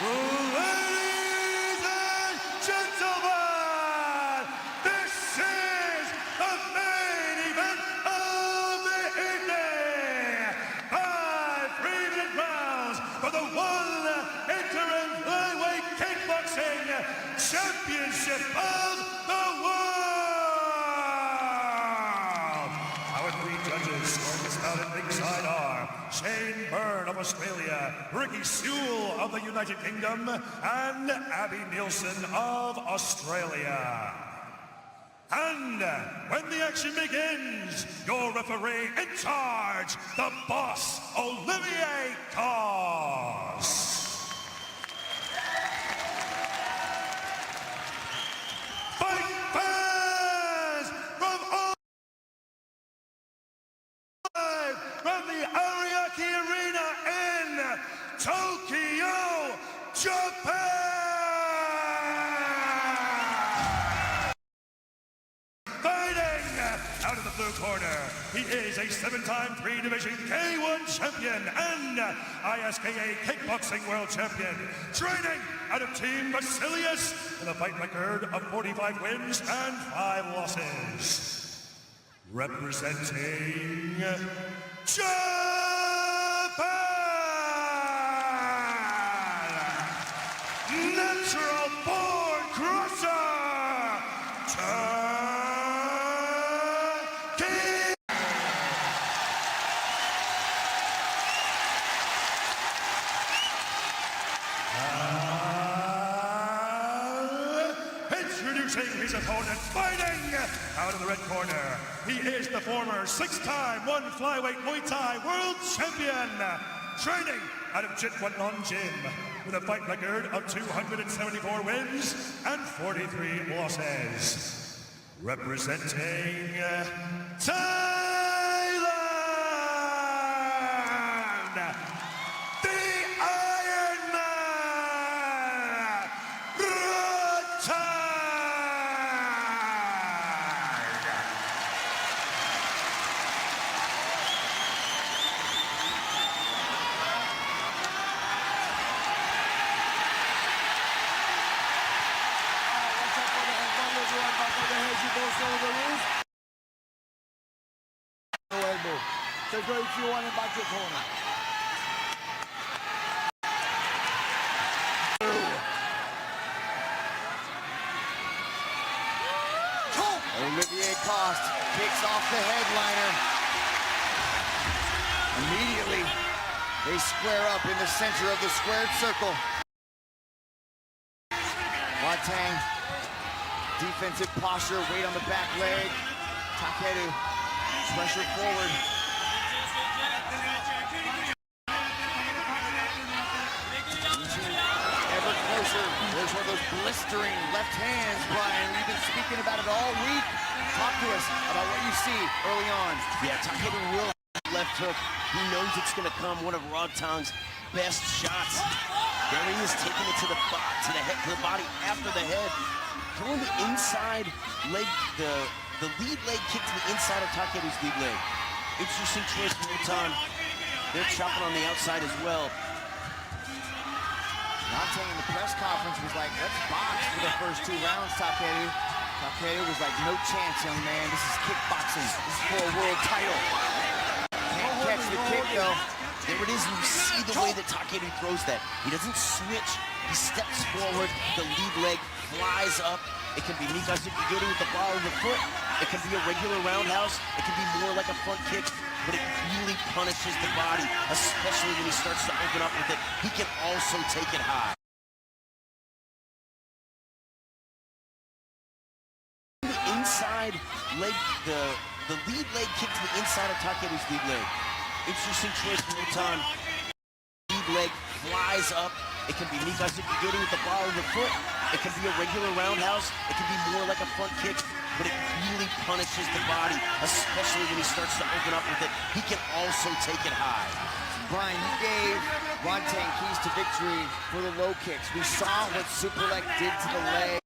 Ladies and gentlemen, this is the main event of the evening. 5 3-minute rounds for the one interim flyweight kickboxing championship of the world. Our 3 judges scoring this bout at ringside are Shane Byrne of Australia, Ricky Sewell of the United Kingdom, and Abby Nielsen of Australia. And when the action begins, your referee in charge, the boss, Olivier Cos. Fight fans from all from the Ariake Arena in Tokyo, Japan! Fighting out of the blue corner, he is a 7-time 3-division K1 champion and ISKA kickboxing world champion. Training out of Team Basilius with a fight record of 45 wins and 5 losses. Representing Japan, natural born crusher, Takeru. Introducing his opponent, fighting out of the red corner. He is the former 6-time 1 flyweight Muay Thai world champion. Training out of Jitwanon Gym with a fight record of 274 wins and 43 losses. Representing Thailand, the Iron Man, Rodtang. Takeru, if you want him back your corner. Olivier Cos kicks off the headliner. Immediately, they square up in the center of the squared circle. Rodtang, defensive posture, weight on the back leg. Takeru, pressure forward. Ever closer. There's one of those blistering left hands, Brian. We've been speaking about it all week. Talk to us about what you see early on. Yeah, Takeru will have left hook. He knows it's going to come. One of Rodtang's best shots. There he is, taking it to the head, to the body after the head. Throwing the inside leg, the lead leg kick to the inside of Takeru's lead leg. Interesting choice from Rodtang. They're chopping on the outside as well. Rodtang in the press conference was like, let's box for the first 2 rounds, Takeru. Takeru was like, no chance, young man. This is kickboxing. This is for a world title. Can't catch the kick, though. There it is, and you see the way that Takeru throws that. He doesn't switch. He steps forward. The lead leg flies up. It can be Nikazukigiri with the ball of the foot. It can be a regular roundhouse. It can be more like a front kick, but it really punishes the body, especially when he starts to open up with it. He can also take it high. The inside leg, the lead leg kick to the inside of Takeru's lead leg. Interesting choice from Rodtang. Lead leg flies up. It can be Nikazukigiri with the ball of the foot. It can be a regular roundhouse. It can be more like a front kick, but it really punishes the body, especially when he starts to open up with it. He can also take it high. Brian, you gave Rodtang keys to victory for the low kicks. We saw what Superlek did to the leg.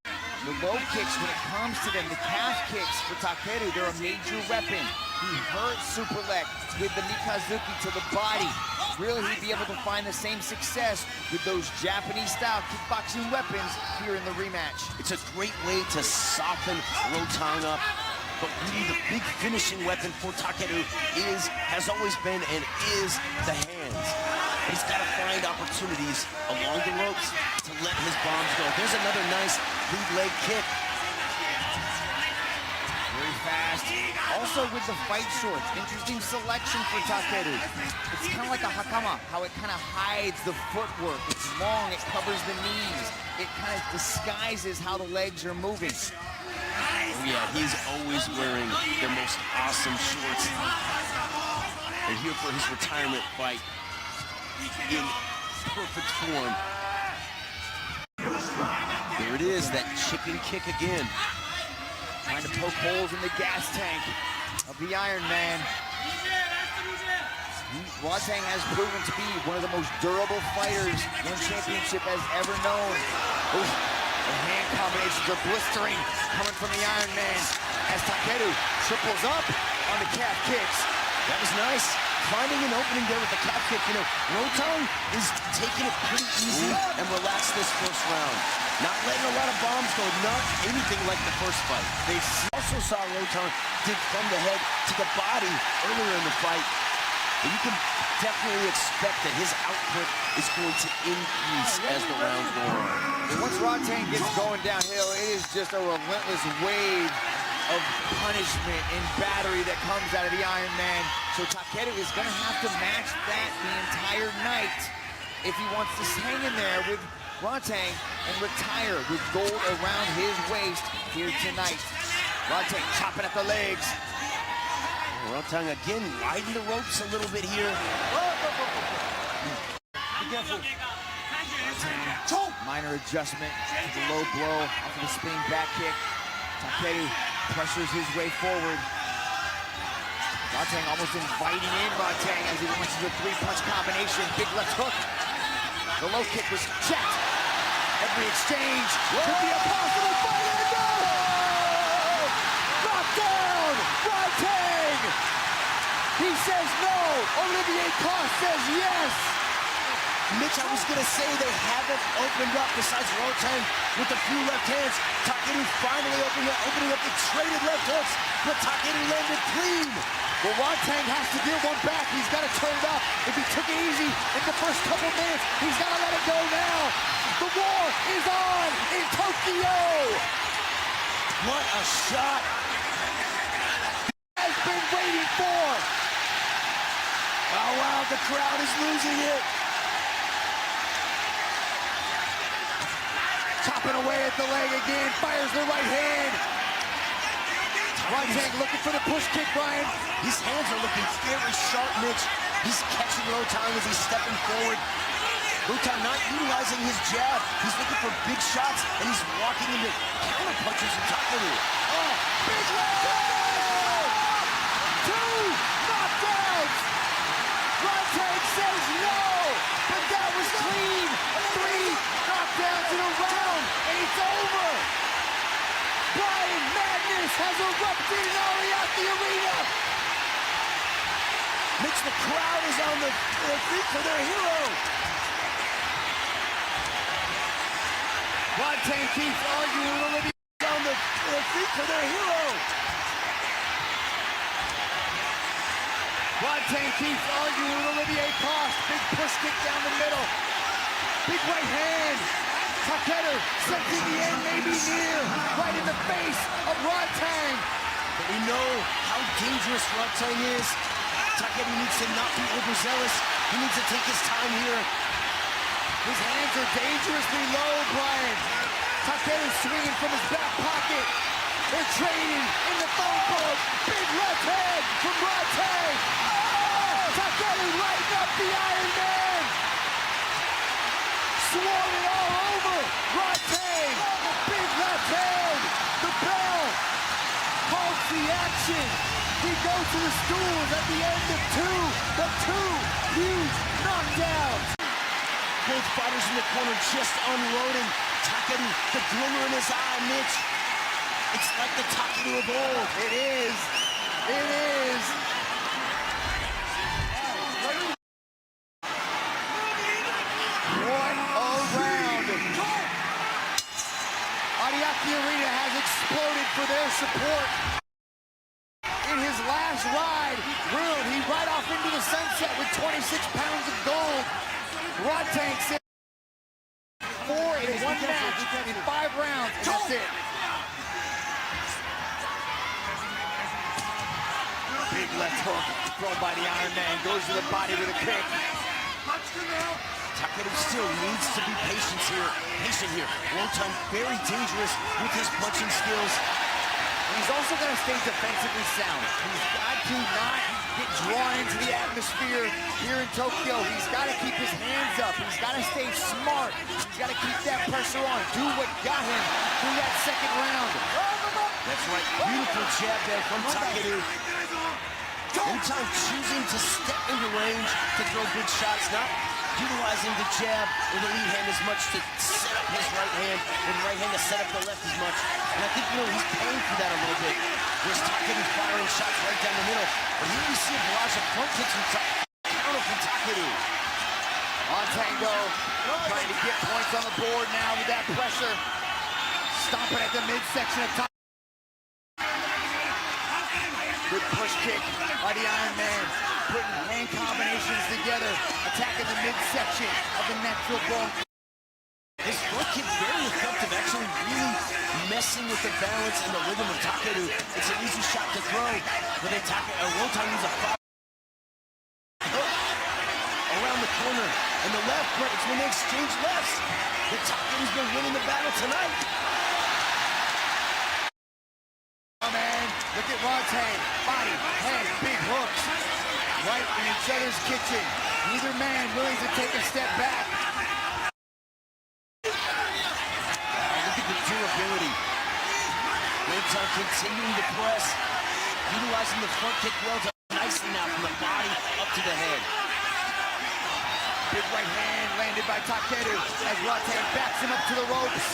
The low kicks, when it comes to them, the calf kicks for Takeru, they're a major weapon. He he hurt super leg with the Mikazuki to the body, will he be able to find the same success with those Japanese-style kickboxing weapons here in the rematch? It's a great way to soften Rodtang up, but really the big finishing weapon for Takeru has always been and is the hands. He's got to find opportunities along the ropes to let his bombs go. There's another nice lead leg kick. Very fast. Also with the fight shorts, interesting selection for Takeru. It's kind of like a hakama, how it kind of hides the footwork. It's long, it covers the knees. It kind of disguises how the legs are moving. Oh yeah, he's always wearing the most awesome shorts. And here for his retirement fight in perfect form. There it is, that chicken kick again. Trying to poke holes in the gas tank of the Iron Man. Rodtang has proven to be one of the most durable fighters One Championship has ever known. Ooh, the hand combinations are blistering coming from the Iron Man as Takeru triples up on the calf kicks. That was nice. Finding an opening there with the calf kick. You know, Rodtang is taking it pretty easy and relaxed this first round. Not letting a lot of bombs go, not anything like the first fight. They also saw Rodtang dig from the head to the body earlier in the fight. And you can definitely expect that his output is going to increase as the rounds go on. And once Rodtang gets going downhill, it is just a relentless wave of punishment and battery that comes out of the Iron Man. So Takeru is going to have to match that the entire night if he wants to hang in there with Rodtang and retire with gold around his waist here tonight. Rodtang chopping at the legs. Rodtang again riding the ropes a little bit here. Be careful. Minor adjustment to the low blow off of the spinning back kick. Takeru pressures his way forward. Rodtang almost inviting in Rodtang as he launches a three-punch combination. Big left hook. The low kick was checked. Every exchange could be a possible fight. And no! Knocked down! Rodtang! He says no. Olivier Coste says yes. Mitch, I was going to say they haven't opened up besides Rodtang with a few left hands. Takeru finally opening up the traded left hooks, but Takeru landed clean. Well, Rodtang has to deal one back. He's got to turn it up. If he took it easy in the first couple minutes, he's got to let it go now. The war is on in Tokyo. What a shot. Has been waiting for. Oh, wow, the crowd is losing it. Chopping away at the leg again, fires the right hand. Rodtang looking for the push kick, Brian. His hands are looking very sharp, Mitch. He's catching Rodtang as he's stepping forward. Rodtang not utilizing his jab. He's looking for big shots, and he's walking into counter punches from Takeru. Oh, big left! 2 knockdowns! Rodtang says no, but that was clean. 3 knockdowns in a round, and it's over. Brian, madness has erupted in the arena. Mitch, the crowd is on their feet for their hero. Rodtang keeps arguing with Olivier. On their feet for their hero. Rodtang keeps arguing with Olivier Coste. Big push kick down the middle. Big right hand. Takeru sensing the end may be near. Right in the face of Rodtang. But we know how dangerous Rodtang is. Takeru needs to not be overzealous. He needs to take his time here. His hands are dangerously low, Brian. Takeru swinging from his back pocket. They're trading in the phone book. Big left hand from Rodtang. Oh! Takeru lighting up the Iron Man. Swarming all over Rodtang. Big left hand. The bell halts the action. He goes to the stools at the end of 2, but 2 huge knockdowns. Both fighters in the corner just unloading. Takeru, the glimmer in his eye, Mitch. It's like the Takeru of old. It is. It is. What a round. Ariake Arena has exploded for their support. In his last ride, he right off into the sunset with 26 pounds of gold. Rodtang said 4 in 1 match in 5 rounds, and that's it. Big left hook thrown by the Iron Man, goes to the body with a kick. Takeru still needs to be patient here. Rodtang very dangerous with his punching skills. He's also got to stay defensively sound. He's got to not get drawn into the atmosphere here in Tokyo. He's got to keep his hands up. He's got to stay smart. He's got to keep that pressure on. Do what got him through that second round. That's right, beautiful jab there from Takeru. Rodtang choosing to step into range to throw big shots, not utilizing the jab or the lead hand as much to set up his right hand, and the right hand to set up the left as much. And I think, he's paying for that a little bit. Whereas Takeru firing shots right down the middle. But here we see a barrage of front kicks from Takeru. Rodtang trying to get points on the board now with that pressure. Stomping at the midsection of top. Good push kick by the Iron Man. Putting hand combinations together. Attacking the midsection of the natural bone. His front kick very effective, actually really messing with the balance and the rhythm of Takeru. It's an easy shot to throw, but then Rodtang needs a foul. Around the corner, and the left, but it's when they exchange lefts. The Takeru's been winning the battle tonight. Oh man, look at Rodtang. Body, head, big hooks. Right in each other's kitchen. Neither man willing to take a step back. Look at the durability. Rodtang continuing to press, utilizing the front kick well to nicely now from the body up to the head. Big right hand landed by Takeru as Rodtang backs him up to the ropes.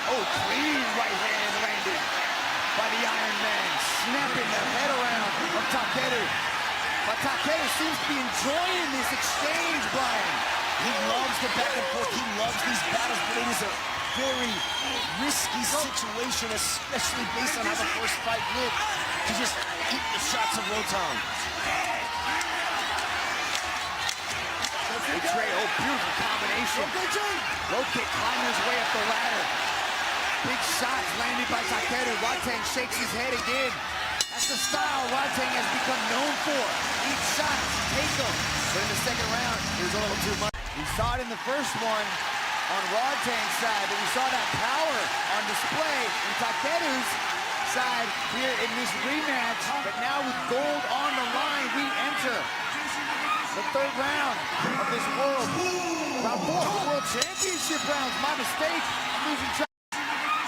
Oh, clean right hand landed by the Iron Man, snapping the head around of Takeru. But Takeru seems to be enjoying this exchange, Brian. He loves the back and forth. He loves these battles, but it is a very risky situation, especially based on how the first fight went, to just eat the shots of Rodtang. Beautiful combination. Low kick climbing his way up the ladder. Big shots landed by Takeru. Rodtang shakes his head again. That's the style Rodtang has become known for. Eat shots, take them. But in the second round, it was a little too much. We saw it in the first one on Rodtang's side, but we saw that power on display in Takeru's side here in this rematch. But now with gold on the line, we enter the third round of this round 4 World Championship rounds. My mistake. I'm losing track.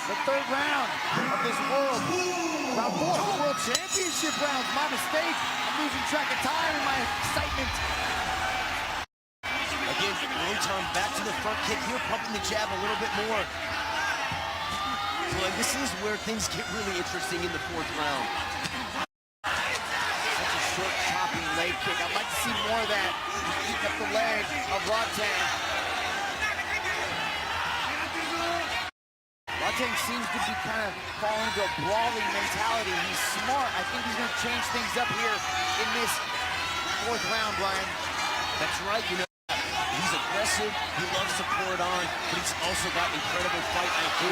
The third round of this round 4 World Championship rounds. My mistake. I'm losing track of time in my excitement. Again, Rodtang back to the front kick here, pumping the jab a little bit more. So this is where things get really interesting in the 4th round. Short, chopping leg kick. I'd like to see more of that. Keep up the leg of Rodtang. Rodtang seems to be kind of falling into a brawling mentality. He's smart. I think he's going to change things up here in this 4th round, Brian. That's right, he's aggressive. He loves to pour it on, but he's also got incredible fight IQ.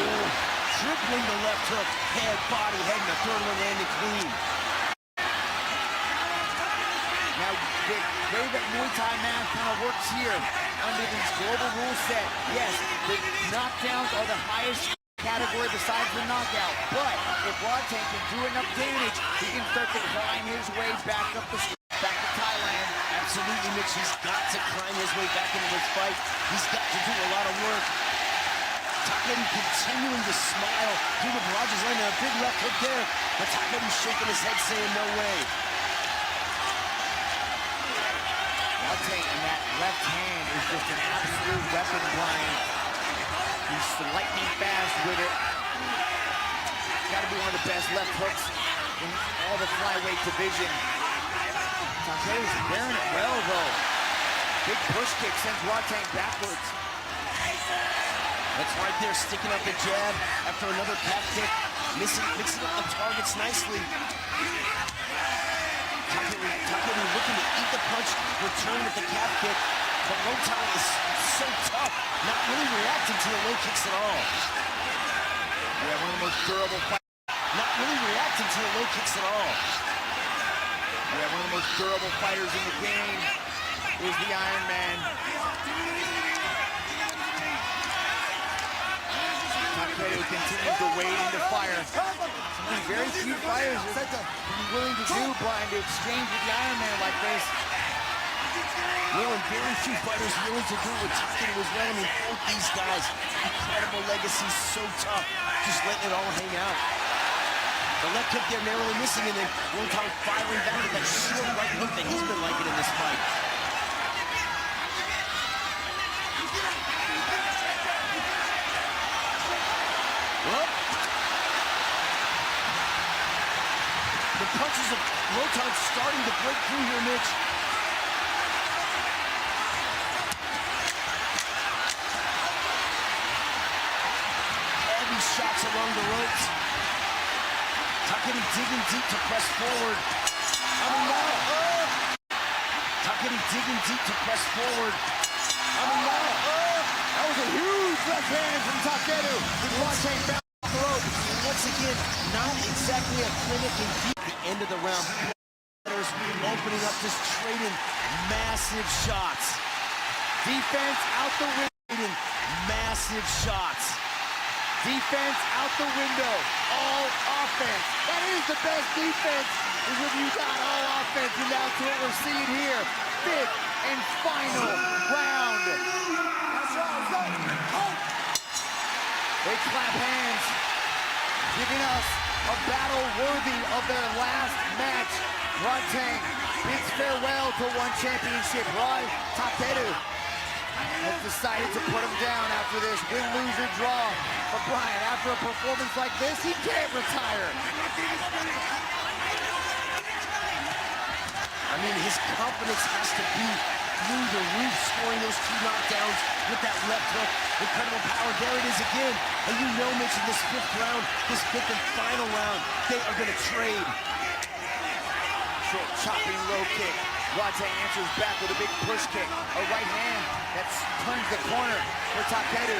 Tripling the left hook, head, body, head, and the third one landed clean. Now, the way that Muay Thai math kind of works here under this global rule set, yes, the knockdowns are the highest category besides the knockout. But if Rodtang can do enough damage, he can start to climb his way back up to Thailand. Absolutely, Mitch. He's got to climb his way back into this fight. He's got to do a lot of work. Takeru continuing to smile through the barrages, landing a big left hook there. But Takeru's shaking his head, saying no way. Rodtang, and that left hand is just an absolute weapon, Brian. He's lightning fast with it. Got to be one of the best left hooks in all the flyweight division. Takeru's bearing it well, though. Big push kick sends Rodtang backwards. That's right there, sticking up the jab after another calf kick, mixing up the targets nicely. Takeru looking to eat the punch, return with the calf kick, but Rodtang is so tough, not really reacting to the low kicks at all. Yeah, one of the most durable fighters. Not really reacting to the low kicks at all. Yeah, one of the most durable fighters in the game is the Iron Man. Takeru continues to wade into fire. Something very few fighters are willing to do, Brian, to exchange with the Iron Man like this. Well, and very few fighters willing to do what Takeru was letting me. Both these guys, incredible legacy, so tough, just letting it all hang out. The left kick there narrowly missing, and then Rodtang firing back with that shield right hook that he's been liking in this fight. Well, the punches of Rodtang starting to break through here, Mitch. Heavy shots along the ropes. Takeru digging deep to press forward. Takeru digging deep to press forward. That was a huge left hand from Takeru. Rodtang back off the rope. Once again, not exactly a clinic in deep at the end of the round. Fighters opening up, just trading massive shots. Defense out the window. Massive shots. Defense out the window. All offense. That is the best defense, is when you got all offense, and that's what we're seeing here. Fifth and final round. They clap hands, giving us a battle worthy of their last match. Rodtang bids farewell to one championship. Takeru has decided to put him down after this win, lose, or draw. But Brian, after a performance like this, he can't retire. I mean, his confidence has to be through the roof, scoring those 2 knockdowns with that left hook. Incredible power. There it is again. And you know, Mitch, in this 5th round, this 5th and final round, they are going to trade. Short chopping low kick. Rodtang answers back with a big push kick. A right hand that turns the corner for Takeru.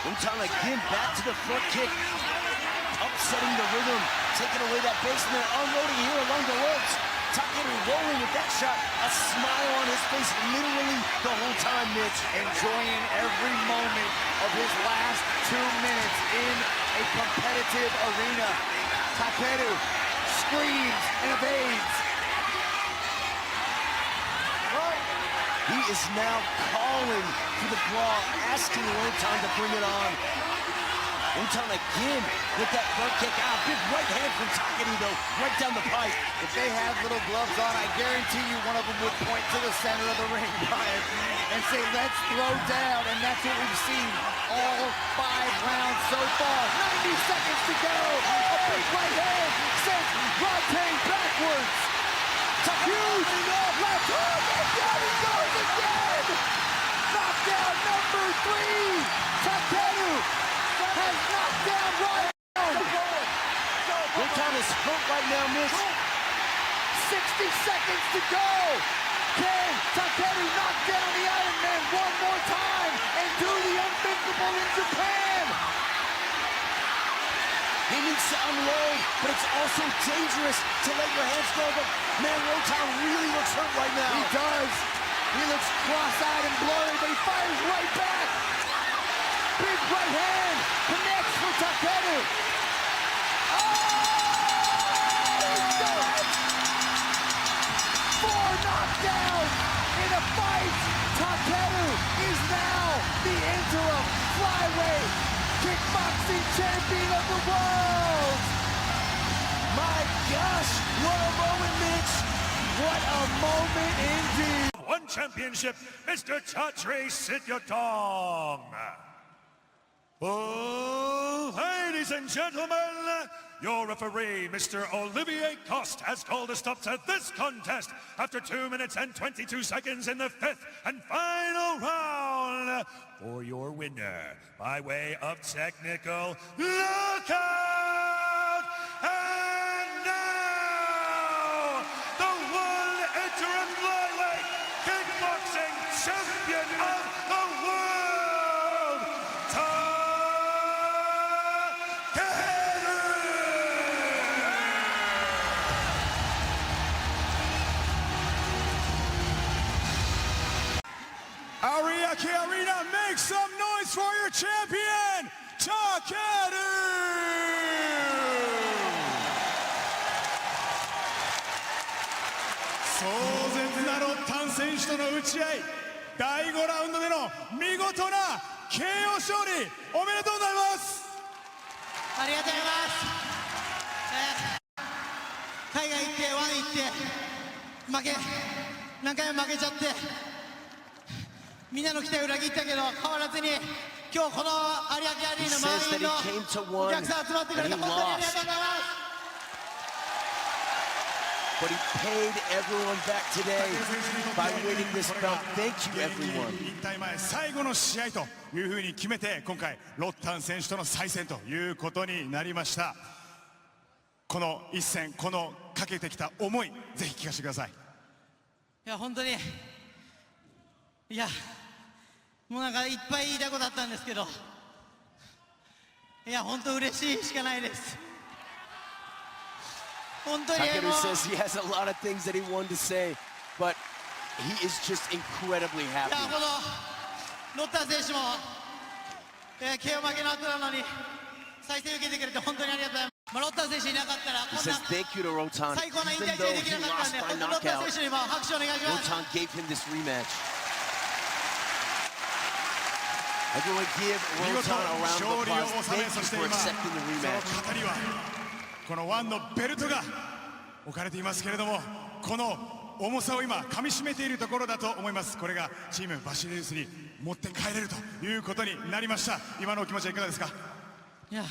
Rodtang again back to the front kick. Upsetting the rhythm. Taking away that base, and they're unloading here along the ropes. Takeru rolling with that shot. A smile on his face literally the whole time, Mitch. Enjoying every moment of his last 2 minutes in a competitive arena. Takeru screams and evades. He is now calling for the brawl, asking Rodtang to bring it on. Rodtang again with that front kick out. Big right hand from Takeru, though, right down the pipe. If they had little gloves on, I guarantee you one of them would point to the center of the ring, Brian, and say, let's throw down. And that's what we've seen all 5 rounds so far. 90 seconds to go. A big right hand sends Rodtang backwards. Huge left hook, and down he goes again. Knockdown number 3. Takeru has knocked down Rodtang. Rodtang is hurt right now, Mitch. 60 seconds to go. Can Takeru knock down the Iron Man one more time and do the unthinkable in Japan? He needs to unload, but it's also dangerous to let your hands go. But man, Rodtang really looks hurt right now. He does. He looks cross-eyed and blurry, but he fires right back. Big right hand connects for Takeru. Oh! He's done it! 4 knockdowns in a fight. Takeru is now the interim flyweight kickboxing champion of the world. My gosh, what a moment, Mitch. What a moment indeed. One championship, Mr. Chatri Sityodong. Oh, ladies and gentlemen, your referee, Mr. Olivier Coste, has called a stop to this contest after 2 minutes and 22 seconds in the 5th and final round for your winner by way of technical knockout. And now, the one interim flyweight kickboxing champion of the world, Ariake Arena, make some noise for your champion, Takeru! 壮絶なロッタン選手との打ち合い、第5ラウンドでの見事な KO 勝利、おめでとうございます。ありがとうございます。海外行ってワン行って何回も負けちゃって、みんなの期待を裏切ったけど変わらずに今日この有明アリーナ満員のお客さん集まってくれて本当にありがとうございます。But he paid everyone back today by winning this belt. Thank you, everyone. 引退前最後の試合というふうに決めて、今回ロッタン選手との再戦ということになりました。この一戦、このかけてきた思い、ぜひ聞かせてください。いや本当に、いやもうなんかいっぱい言いたいことあったんですけど、いや本当嬉しいしかないです。本当に Takeru says he has a lot of things that he wanted to say, but he is just incredibly い happy. やこのロッタン選手も、KO 負けの後なのに再戦受けてくれて本当にありがとうございます。ロッタン選手いなかったら He こんな says thank you to Rodtang. 最高な引 Even 退 though 試合でき he なかったん lost で、 by 本当ロッタン knockout, 選手にも拍手お願いします。 Rodtang gave him this rematch. Everyone give 見事 Rodtang a round 勝 of 利を applause. 収め、 Thank そ you して for 今 accepting the そ rematch. の語りはこのワンのベルトが置かれていますけれども、この重さを今噛み締めているところだと思います。これがチームバシリウスに持って帰れるということになりました。今のお気持ちはいかがですか？いや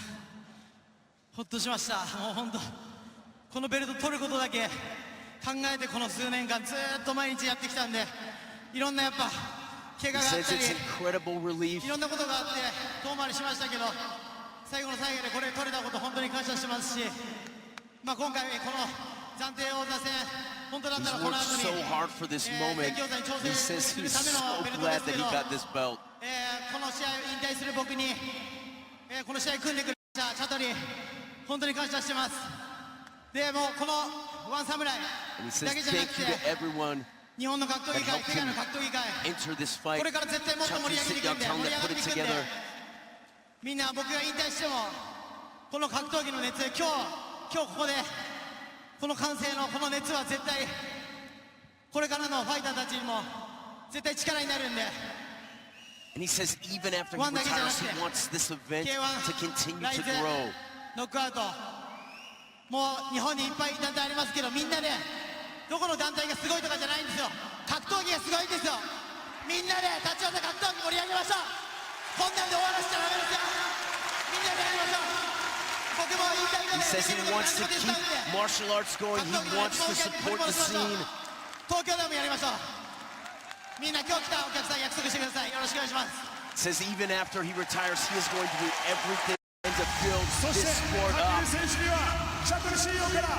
ほっとしました。もう本当このベルト取ることだけ考えてこの数年間ずっと毎日やってきたんで、いろんなやっぱ怪 He 我があっ says たり it's incredible relief. いろんなことがあって遠回りしましたけど、最後の最後でこれ取れたこと本当に感謝してますし、まあ今回この暫定王座戦本当だったら He's この worked 後 so に hard for this moment. 全競賽に挑 He 戦 says する he's ため so のベルトで glad すけ that ど、 he got this belt. この試合を引退する僕に、この試合組んでくれたチャトリー本当に感謝してます。でもうこのワンサムライ And he だ says けじゃな thank く you て to everyone 日本の格闘技界、世界の格闘技界 enter this fight. これから絶対もっと盛り上げていくんで、 Championship 盛り上 that がっ put て it いくんで、 together. みんな僕が引退してもこの格闘技の熱、今日ここでこの歓声のこの熱は絶対これからのファイターたちにも絶対力になるんで、 And he says even after he ワンだけじゃなく retires, て he wants this event K1 to continue ライ to ズ grow. ノックアウト、もう日本にいっぱい団体ありますけど、みんなでどこの団体がすごいとかじゃないんですよ。格闘技がすごいんですよ。みんなで立ち寄った格闘技盛り上げましょう。こんなんで終わらせちゃダメですよ。みんなでやりましょう。僕も言いたいこと He で says でき he ること wants to 何でも手 keep 伝うんで、 martial arts going. He wants to support the scene. 東京でもやりましょう。みんな今日来たお客さん約束してください。よろしくお願いします。 Says even after he retires, he is going to do everything to build そして this sport タケ up. ル選手にはシャトル CEO から